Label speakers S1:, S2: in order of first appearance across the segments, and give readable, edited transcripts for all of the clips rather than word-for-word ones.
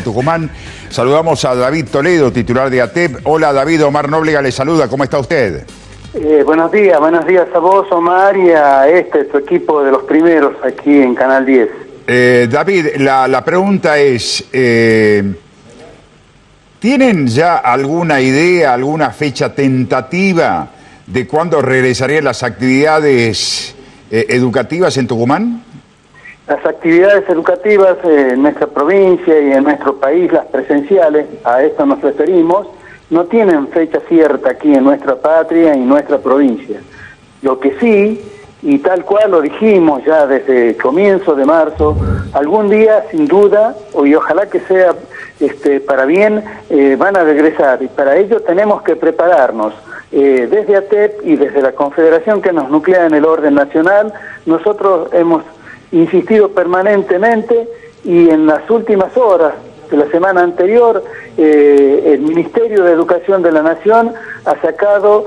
S1: en Tucumán. Saludamos a David Toledo, titular de ATEP. Hola David, Omar Nóblega le saluda. ¿Cómo está usted?
S2: Buenos días a vos, Omar, y a su equipo de los primeros aquí en Canal 10.
S1: David, la pregunta es, ¿tienen ya alguna idea, alguna fecha tentativa de cuándo regresarían las actividades educativas en Tucumán?
S2: Las actividades educativas en nuestra provincia y en nuestro país, las presenciales, a esto nos referimos, no tienen fecha cierta aquí en nuestra patria y nuestra provincia. Lo que sí, y tal cual lo dijimos ya desde comienzo de marzo, algún día sin duda, y ojalá que sea para bien, van a regresar, y para ello tenemos que prepararnos. Desde ATEP y desde la Confederación que nos nuclea en el orden nacional, nosotros hemos insistido permanentemente, y en las últimas horas de la semana anterior, el Ministerio de Educación de la Nación ha sacado,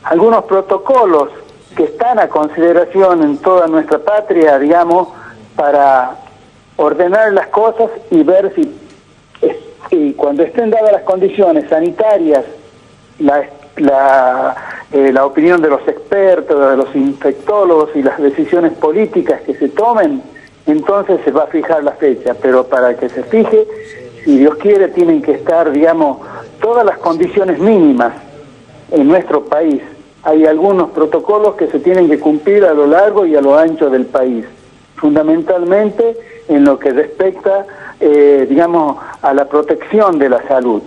S2: algunos protocolos que están a consideración en toda nuestra patria, para ordenar las cosas y ver si cuando estén dadas las condiciones sanitarias, la opinión de los expertos, de los infectólogos y las decisiones políticas que se tomen, entonces se va a fijar la fecha. Pero para que se fije, si Dios quiere, tienen que estar, todas las condiciones mínimas en nuestro país. Hay algunos protocolos que se tienen que cumplir a lo largo y a lo ancho del país, fundamentalmente en lo que respecta, a la protección de la salud.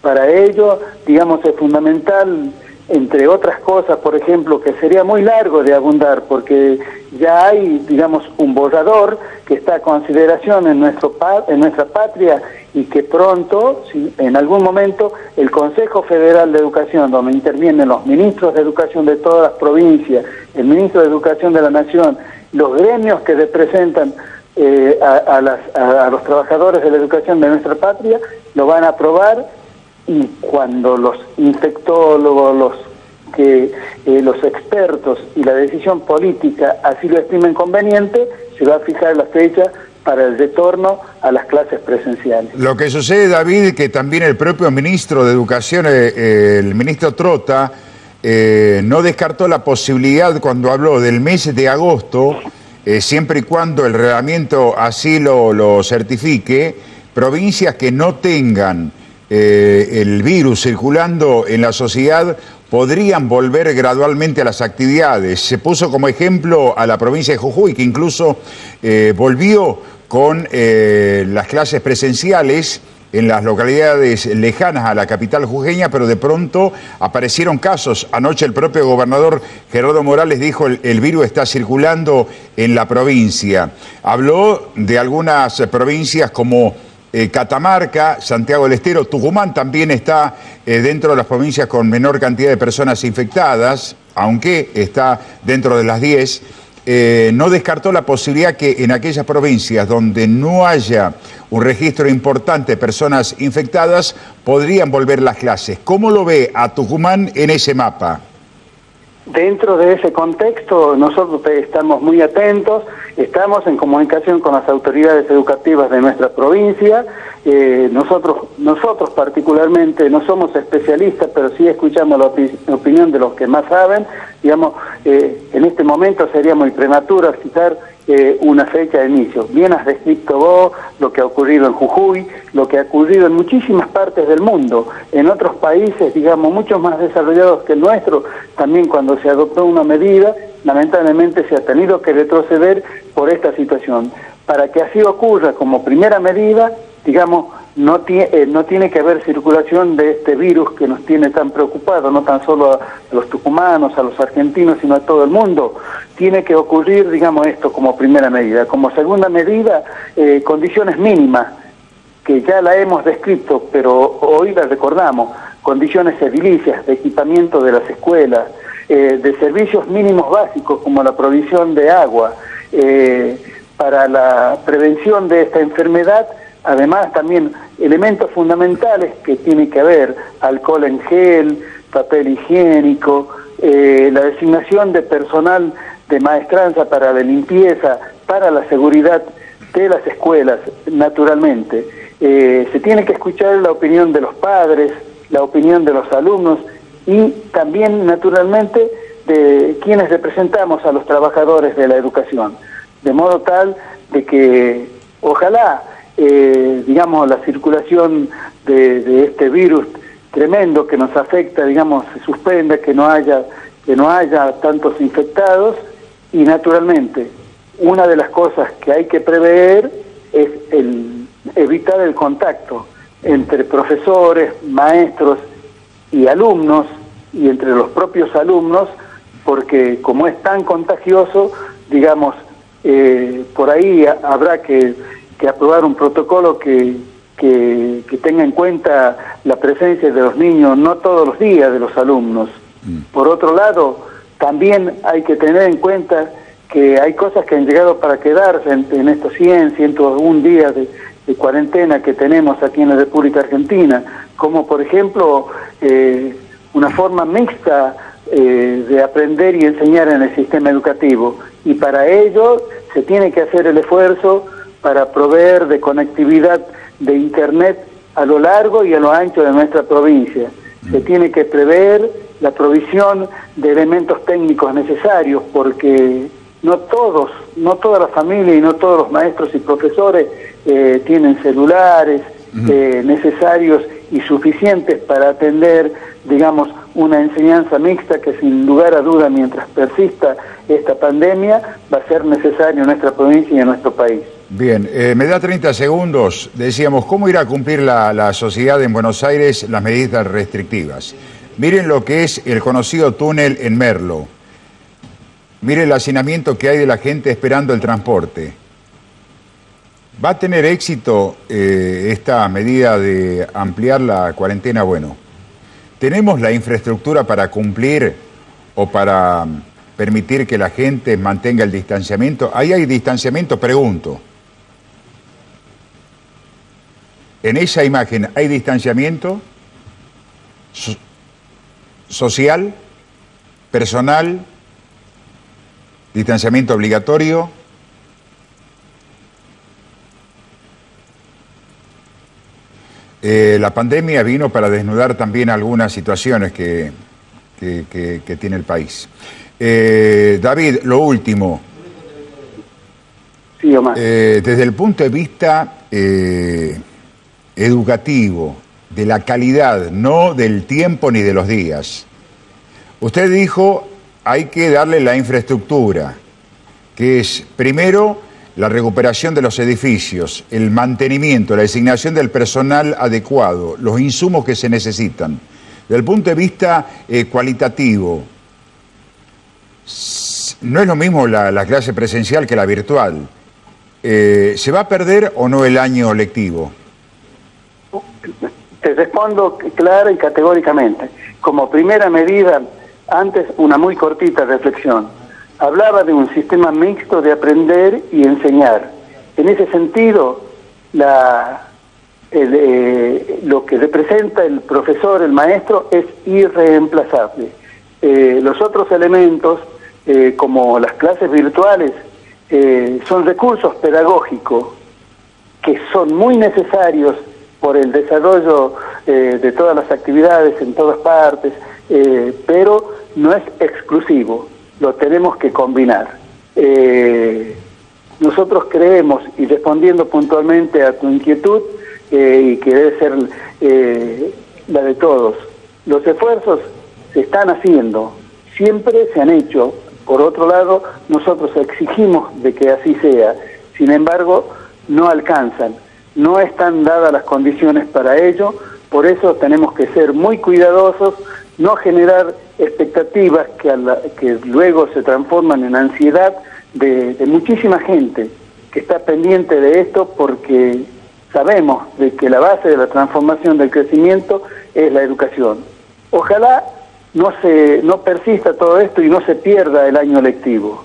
S2: Para ello, es fundamental, entre otras cosas, por ejemplo, que sería muy largo de abundar, porque ya hay, un borrador que está a consideración en nuestra patria, y que pronto, en algún momento, el Consejo Federal de Educación, donde intervienen los ministros de educación de todas las provincias, el ministro de Educación de la Nación, los gremios que representan a los trabajadores de la educación de nuestra patria, lo van a aprobar, y cuando los infectólogos, los expertos y la decisión política así lo estimen conveniente, se va a fijar la fecha para el retorno a las clases presenciales.
S1: Lo que sucede, David, que también el propio ministro de Educación, el ministro Trota, no descartó la posibilidad cuando habló del mes de agosto, siempre y cuando el reglamento así lo certifique, provincias que no tengan el virus circulando en la sociedad podrían volver gradualmente a las actividades. Se puso como ejemplo a la provincia de Jujuy, que incluso volvió con las clases presenciales en las localidades lejanas a la capital jujeña, pero de pronto aparecieron casos. Anoche el propio gobernador Gerardo Morales dijo el virus está circulando en la provincia. Habló de algunas provincias como Catamarca, Santiago del Estero. Tucumán también está dentro de las provincias con menor cantidad de personas infectadas, aunque está dentro de las 10. No descartó la posibilidad que en aquellas provincias donde no haya un registro importante de personas infectadas, podrían volver las clases. ¿Cómo lo ve a Tucumán en ese mapa?
S2: Dentro de ese contexto, nosotros estamos muy atentos, estamos en comunicación con las autoridades educativas de nuestra provincia. Nosotros particularmente no somos especialistas, pero sí escuchamos la opinión de los que más saben. En este momento sería muy prematuro citar una fecha de inicio. Bien has descrito vos lo que ha ocurrido en Jujuy, lo que ha ocurrido en muchísimas partes del mundo, en otros países, muchos más desarrollados que el nuestro. También cuando se adoptó una medida, lamentablemente se ha tenido que retroceder por esta situación. Para que así ocurra como primera medida, no tiene que haber circulación de este virus que nos tiene tan preocupados, no tan solo a los tucumanos, a los argentinos, sino a todo el mundo. Tiene que ocurrir, esto como primera medida. Como segunda medida, condiciones mínimas, que ya la hemos descrito, pero hoy la recordamos, condiciones edilicias, de equipamiento de las escuelas, de servicios mínimos básicos como la provisión de agua, para la prevención de esta enfermedad. Además, también elementos fundamentales que tiene que haber: alcohol en gel, papel higiénico, la designación de personal de maestranza para la limpieza, para la seguridad de las escuelas, naturalmente. Se tiene que escuchar la opinión de los padres, la opinión de los alumnos y también, naturalmente, de quienes representamos a los trabajadores de la educación. De modo tal de que, ojalá, digamos, la circulación de este virus tremendo que nos afecta, digamos, se suspenda, que no haya tantos infectados y, naturalmente, una de las cosas que hay que prever es evitar el contacto entre profesores, maestros y alumnos, y entre los propios alumnos, porque como es tan contagioso, digamos, por ahí habrá que aprobar un protocolo que tenga en cuenta la presencia de los niños, no todos los días de los alumnos. Por otro lado, también hay que tener en cuenta que hay cosas que han llegado para quedarse en estos 101 días de cuarentena que tenemos aquí en la República Argentina, como por ejemplo una forma mixta de aprender y enseñar en el sistema educativo, y para ello se tiene que hacer el esfuerzo para proveer de conectividad de Internet a lo largo y a lo ancho de nuestra provincia. Se tiene que prever la provisión de elementos técnicos necesarios, porque no toda la familia y no todos los maestros y profesores tienen celulares necesarios y suficientes para atender, digamos, una enseñanza mixta que sin lugar a duda, mientras persista esta pandemia, va a ser necesario en nuestra provincia y en nuestro país.
S1: Bien, me da 30 segundos. Decíamos, ¿cómo irá a cumplir la sociedad en Buenos Aires las medidas restrictivas? Miren lo que es el conocido túnel en Merlo. Miren el hacinamiento que hay de la gente esperando el transporte. ¿Va a tener éxito esta medida de ampliar la cuarentena? Bueno, ¿tenemos la infraestructura para cumplir o para permitir que la gente mantenga el distanciamiento? ¿Ahí hay distanciamiento? Pregunto. En esa imagen, ¿hay distanciamiento social, personal, distanciamiento obligatorio? La pandemia vino para desnudar también algunas situaciones que tiene el país. David, lo último.
S2: Sí, Omar.
S1: Desde el punto de vista educativo, de la calidad, no del tiempo ni de los días. Usted dijo, hay que darle la infraestructura, que es, primero, la recuperación de los edificios, el mantenimiento, la designación del personal adecuado, los insumos que se necesitan. Desde el punto de vista cualitativo, no es lo mismo la clase presencial que la virtual. ¿Se va a perder o no el año lectivo?
S2: Te respondo clara y categóricamente. Como primera medida, antes una muy cortita reflexión. Hablaba de un sistema mixto de aprender y enseñar. En ese sentido, lo que representa el profesor, el maestro, es irreemplazable. Los otros elementos, como las clases virtuales, son recursos pedagógicos que son muy necesarios por el desarrollo de todas las actividades en todas partes, pero no es exclusivo, lo tenemos que combinar. Nosotros creemos, y respondiendo puntualmente a tu inquietud, y que debe ser la de todos, los esfuerzos se están haciendo, siempre se han hecho. Por otro lado, nosotros exigimos de que así sea, sin embargo, no alcanzan. No están dadas las condiciones para ello, por eso tenemos que ser muy cuidadosos, no generar expectativas que luego se transforman en ansiedad de muchísima gente que está pendiente de esto, porque sabemos de que la base de la transformación del crecimiento es la educación. Ojalá no persista todo esto y no se pierda el año lectivo.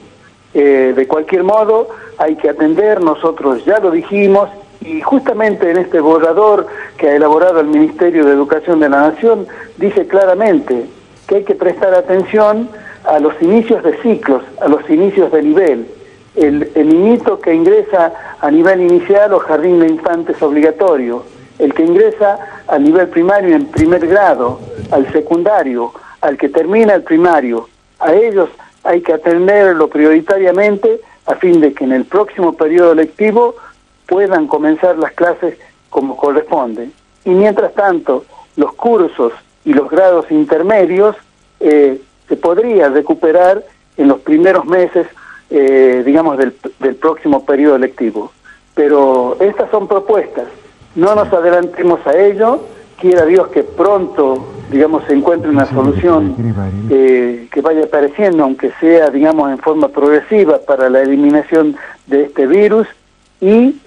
S2: De cualquier modo, hay que atender, nosotros ya lo dijimos, y justamente en este borrador que ha elaborado el Ministerio de Educación de la Nación, dice claramente que hay que prestar atención a los inicios de ciclos, a los inicios de nivel. el niñito que ingresa a nivel inicial o jardín de infantes obligatorio, el que ingresa a nivel primario en primer grado, al secundario, al que termina el primario, a ellos hay que atenderlo prioritariamente a fin de que en el próximo periodo lectivo puedan comenzar las clases como corresponde. Y mientras tanto, los cursos y los grados intermedios se podría recuperar en los primeros meses, digamos, del próximo periodo lectivo. Pero estas son propuestas, no nos adelantemos a ello, quiera Dios que pronto, digamos, se encuentre una solución que vaya apareciendo, aunque sea, digamos, en forma progresiva para la eliminación de este virus, y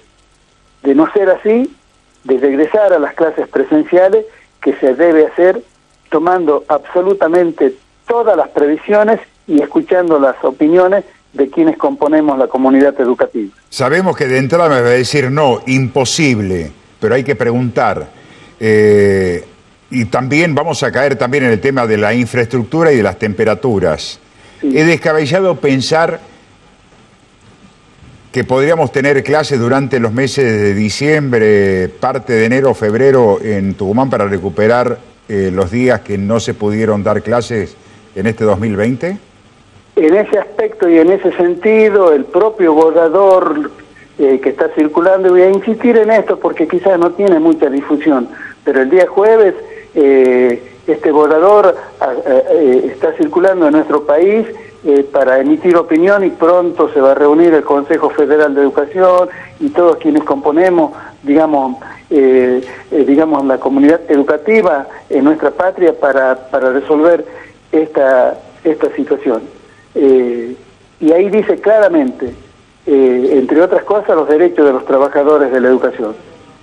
S2: de no ser así, de regresar a las clases presenciales, que se debe hacer tomando absolutamente todas las previsiones y escuchando las opiniones de quienes componemos la comunidad educativa.
S1: Sabemos que de entrada me va a decir no, imposible, pero hay que preguntar. Y también vamos a caer también en el tema de la infraestructura y de las temperaturas. Sí. ¿Es descabellado pensar que podríamos tener clases durante los meses de diciembre, parte de enero, febrero en Tucumán para recuperar los días que no se pudieron dar clases en este 2020?
S2: En ese aspecto y en ese sentido, el propio borrador que está circulando, y voy a insistir en esto porque quizás no tiene mucha difusión, pero el día jueves este borrador está circulando en nuestro país para emitir opinión, y pronto se va a reunir el Consejo Federal de Educación y todos quienes componemos, digamos, la comunidad educativa en nuestra patria para resolver esta situación. Y ahí dice claramente, entre otras cosas, los derechos de los trabajadores de la educación,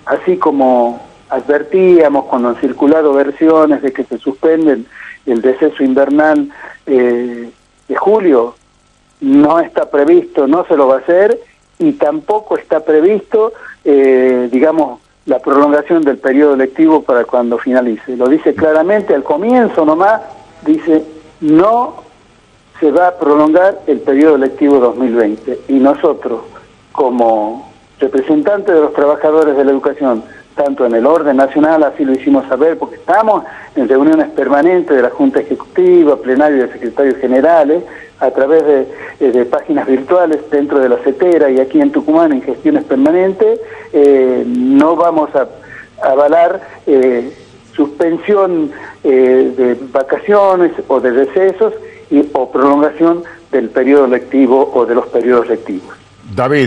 S2: así como advertíamos cuando han circulado versiones de que se suspenden el receso invernal de julio. No está previsto, no se lo va a hacer, y tampoco está previsto, digamos, la prolongación del periodo lectivo para cuando finalice. Lo dice claramente al comienzo nomás, dice, no se va a prolongar el periodo lectivo 2020. Y nosotros, como representantes de los trabajadores de la educación, tanto en el orden nacional, así lo hicimos saber, porque estamos en reuniones permanentes de la Junta Ejecutiva, plenario de secretarios generales, a través de páginas virtuales dentro de la CETERA y aquí en Tucumán en gestiones permanentes, no vamos a avalar suspensión de vacaciones o de recesos o prolongación del periodo lectivo o de los periodos lectivos.
S1: David.